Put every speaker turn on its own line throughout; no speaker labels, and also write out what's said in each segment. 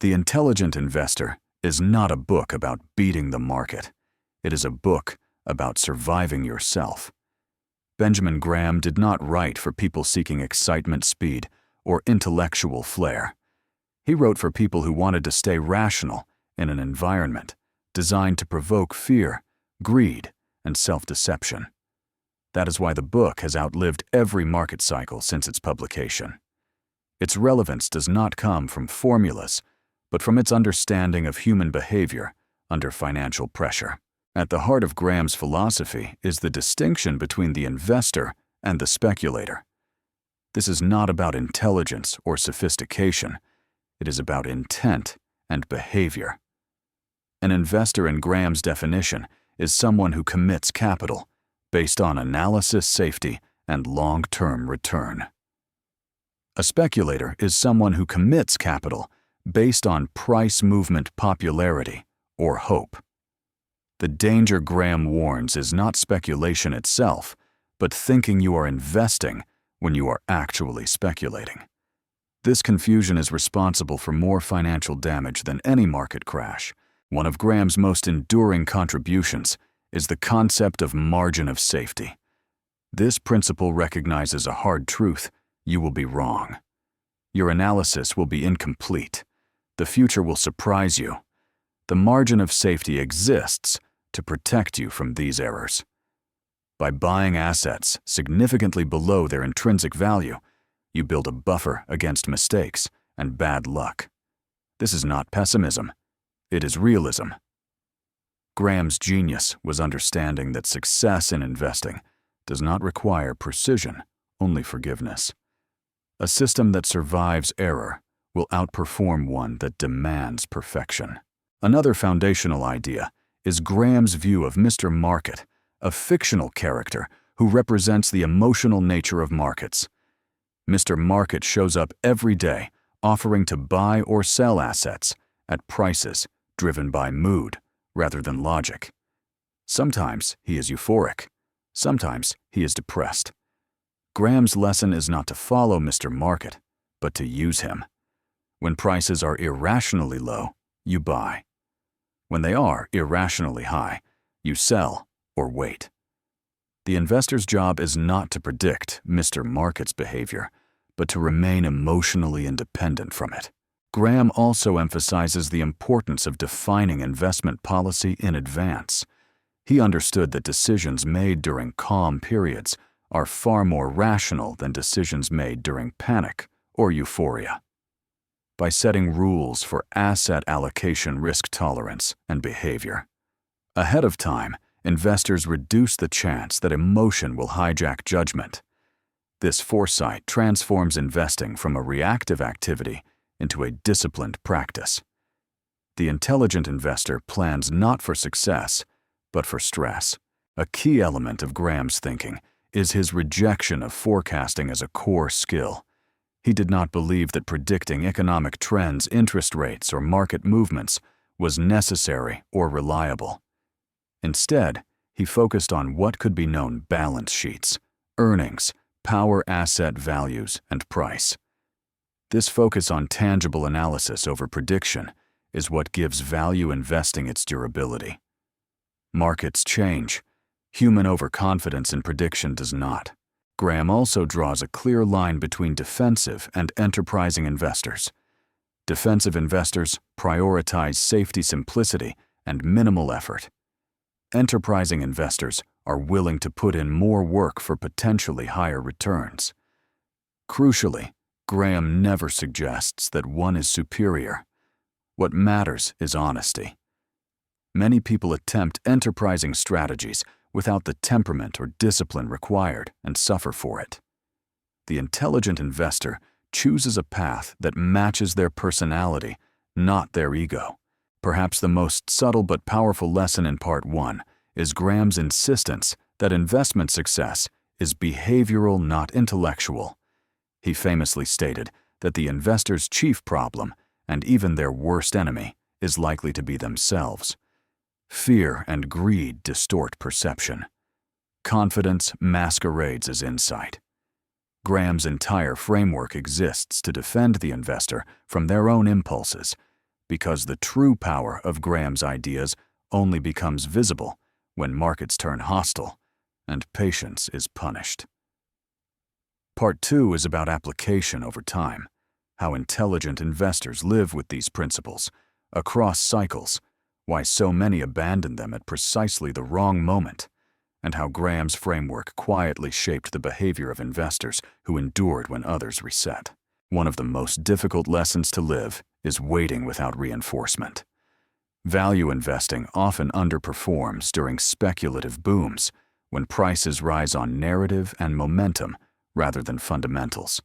The Intelligent Investor is not a book about beating the market. It is a book about surviving yourself. Benjamin Graham did not write for people seeking excitement, speed, or intellectual flair. He wrote for people who wanted to stay rational in an environment designed to provoke fear, greed, and self-deception. That is why the book has outlived every market cycle since its publication. Its relevance does not come from formulas, but from its understanding of human behavior under financial pressure. At the heart of Graham's philosophy is the distinction between the investor and the speculator. This is not about intelligence or sophistication. It is about intent and behavior. An investor in Graham's definition is someone who commits capital based on analysis, safety, and long-term return. A speculator is someone who commits capital based on price movement, popularity, or hope. The danger Graham warns is not speculation itself, but thinking you are investing when you are actually speculating. This confusion is responsible for more financial damage than any market crash. One of Graham's most enduring contributions is the concept of margin of safety. This principle recognizes a hard truth: you will be wrong. Your analysis will be incomplete. The future will surprise you. The margin of safety exists to protect you from these errors. By buying assets significantly below their intrinsic value, you build a buffer against mistakes and bad luck. This is not pessimism. It is realism. Graham's genius was understanding that success in investing does not require precision, only forgiveness. A system that survives error will outperform one that demands perfection. Another foundational idea is Graham's view of Mr. Market, a fictional character who represents the emotional nature of markets. Mr. Market shows up every day offering to buy or sell assets at prices driven by mood rather than logic. Sometimes he is euphoric. Sometimes he is depressed. Graham's lesson is not to follow Mr. Market, but to use him. When prices are irrationally low, you buy. When they are irrationally high, you sell or wait. The investor's job is not to predict Mr. Market's behavior, but to remain emotionally independent from it. Graham also emphasizes the importance of defining investment policy in advance. He understood that decisions made during calm periods are far more rational than decisions made during panic or euphoria. By setting rules for asset allocation, risk tolerance, and behavior ahead of time, investors reduce the chance that emotion will hijack judgment. This foresight transforms investing from a reactive activity into a disciplined practice. The intelligent investor plans not for success, but for stress. A key element of Graham's thinking is his rejection of forecasting as a core skill. He did not believe that predicting economic trends, interest rates, or market movements was necessary or reliable. Instead, he focused on what could be known: balance sheets, earnings, power, asset values, and price. This focus on tangible analysis over prediction is what gives value investing its durability. Markets change. Human overconfidence in prediction does not. Graham also draws a clear line between defensive and enterprising investors. Defensive investors prioritize safety, simplicity, and minimal effort. Enterprising investors are willing to put in more work for potentially higher returns. Crucially, Graham never suggests that one is superior. What matters is honesty. Many people attempt enterprising strategies without the temperament or discipline required and suffer for it. The intelligent investor chooses a path that matches their personality, not their ego. Perhaps the most subtle but powerful lesson in Part 1 is Graham's insistence that investment success is behavioral, not intellectual. He famously stated that the investor's chief problem, and even their worst enemy, is likely to be themselves. Fear and greed distort perception. Confidence masquerades as insight. Graham's entire framework exists to defend the investor from their own impulses, because the true power of Graham's ideas only becomes visible when markets turn hostile and patience is punished. Part 2 is about application over time, how intelligent investors live with these principles across cycles, why so many abandon them at precisely the wrong moment, and how Graham's framework quietly shaped the behavior of investors who endured when others reset. One of the most difficult lessons to live is waiting without reinforcement. Value investing often underperforms during speculative booms, when prices rise on narrative and momentum rather than fundamentals.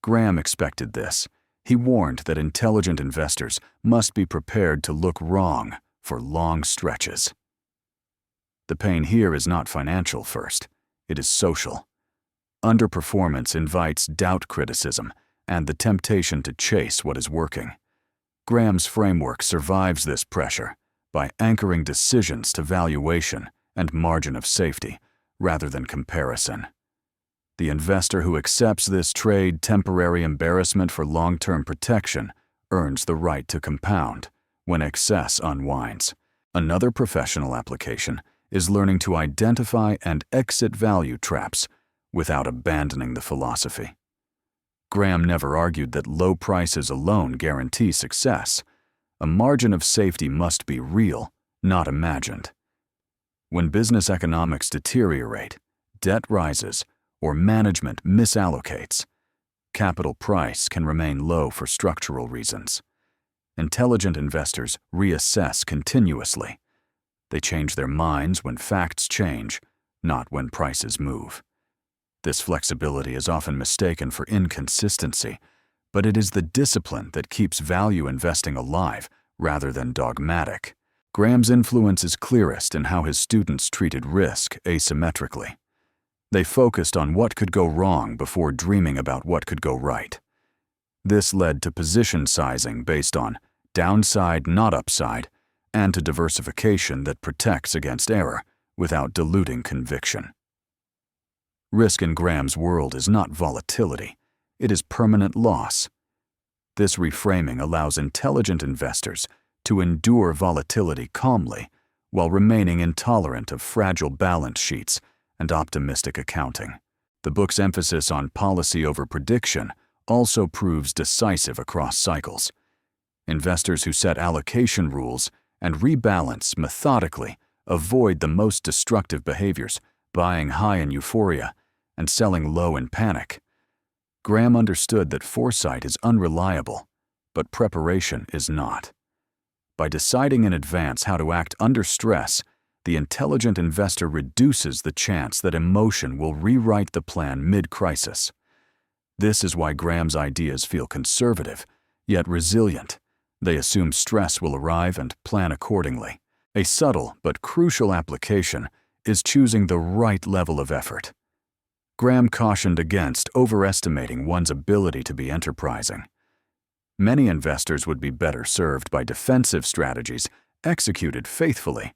Graham expected this. He warned that intelligent investors must be prepared to look wrong for long stretches. The pain here is not financial first, it is social. Underperformance invites doubt, criticism, and the temptation to chase what is working. Graham's framework survives this pressure by anchoring decisions to valuation and margin of safety rather than comparison. The investor who accepts this trade temporary embarrassment for long-term protection earns the right to compound when excess unwinds. Another professional application is learning to identify and exit value traps without abandoning the philosophy. Graham never argued that low prices alone guarantee success. A margin of safety must be real, not imagined. When business economics deteriorate, debt rises, or management misallocates, capital price can remain low for structural reasons. Intelligent investors reassess continuously. They change their minds when facts change, not when prices move. This flexibility is often mistaken for inconsistency, but it is the discipline that keeps value investing alive rather than dogmatic. Graham's influence is clearest in how his students treated risk asymmetrically. They focused on what could go wrong before dreaming about what could go right. This led to position sizing based on downside, not upside, and to diversification that protects against error without diluting conviction. Risk in Graham's world is not volatility, it is permanent loss. This reframing allows intelligent investors to endure volatility calmly while remaining intolerant of fragile balance sheets and optimistic accounting. The book's emphasis on policy over prediction also proves decisive across cycles. Investors who set allocation rules and rebalance methodically avoid the most destructive behaviors, buying high in euphoria and selling low in panic. Graham understood that foresight is unreliable, but preparation is not. By deciding in advance how to act under stress, the intelligent investor reduces the chance that emotion will rewrite the plan mid-crisis. This is why Graham's ideas feel conservative, yet resilient. They assume stress will arrive and plan accordingly. A subtle but crucial application is choosing the right level of effort. Graham cautioned against overestimating one's ability to be enterprising. Many investors would be better served by defensive strategies executed faithfully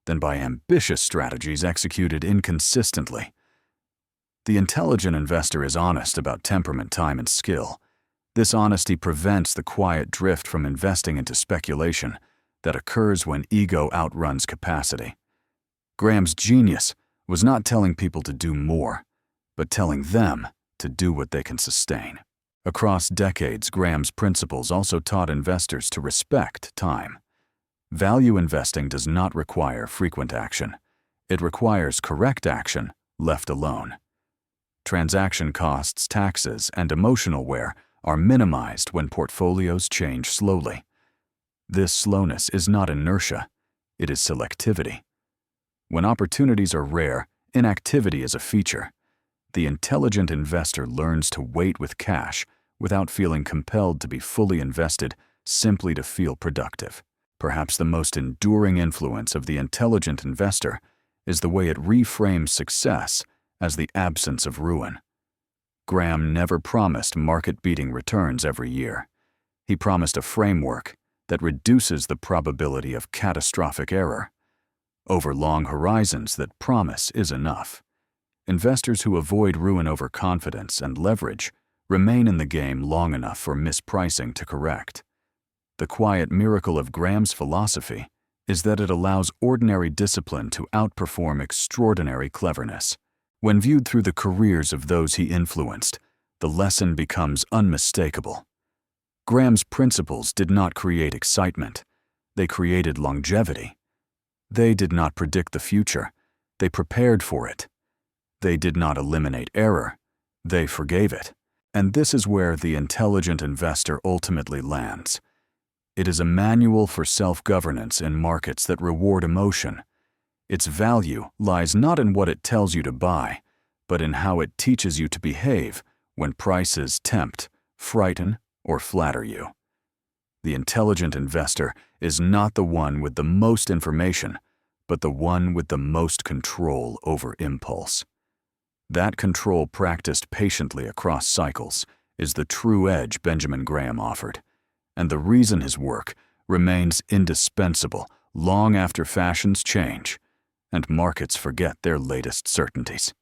than by ambitious strategies executed inconsistently. The intelligent investor is honest about temperament, time, and skill. This honesty prevents the quiet drift from investing into speculation that occurs when ego outruns capacity. Graham's genius was not telling people to do more, but telling them to do what they can sustain. Across decades, Graham's principles also taught investors to respect time. Value investing does not require frequent action. It requires correct action left alone. Transaction costs, taxes, and emotional wear are minimized when portfolios change slowly. This slowness is not inertia, it is selectivity. When opportunities are rare, inactivity is a feature. The intelligent investor learns to wait with cash without feeling compelled to be fully invested simply to feel productive. Perhaps the most enduring influence of the intelligent investor is the way it reframes success as the absence of ruin. Graham never promised market-beating returns every year. He promised a framework that reduces the probability of catastrophic error. Over long horizons, that promise is enough. Investors who avoid ruin over confidence and leverage remain in the game long enough for mispricing to correct. The quiet miracle of Graham's philosophy is that it allows ordinary discipline to outperform extraordinary cleverness. When viewed through the careers of those he influenced, the lesson becomes unmistakable. Graham's principles did not create excitement. They created longevity. They did not predict the future. They prepared for it. They did not eliminate error. They forgave it. And this is where the intelligent investor ultimately lands. It is a manual for self-governance in markets that reward emotion. Its value lies not in what it tells you to buy, but in how it teaches you to behave when prices tempt, frighten, or flatter you. The intelligent investor is not the one with the most information, but the one with the most control over impulse. That control practiced patiently across cycles is the true edge Benjamin Graham offered, and the reason his work remains indispensable long after fashions change and markets forget their latest certainties.